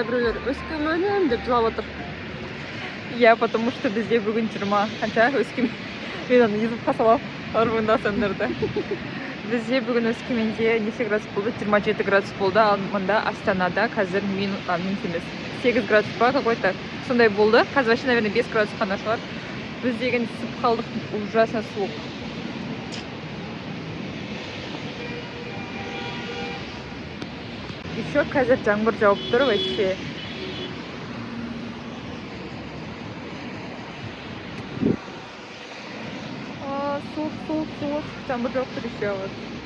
біреулер өскеменнен деп жылап отыр. Я потому что бізде бүгін 20 қанша өскемен. Мен оны езіп қасалап армындасаңдарды. Бізде бүгін Өскеменде неше градус болды? 27 градус болды, ал мында Астанада қазір минус емес. 8 градус па какой-то сондай болды. Қазір вообще, наверное, 5 градус қана шығар. Біз деген ісіп қалдық, ужасно суық. Еще қазір жаңбыр жауып тұр вообще. Суық, жаңбыр жауып тұр еще вот.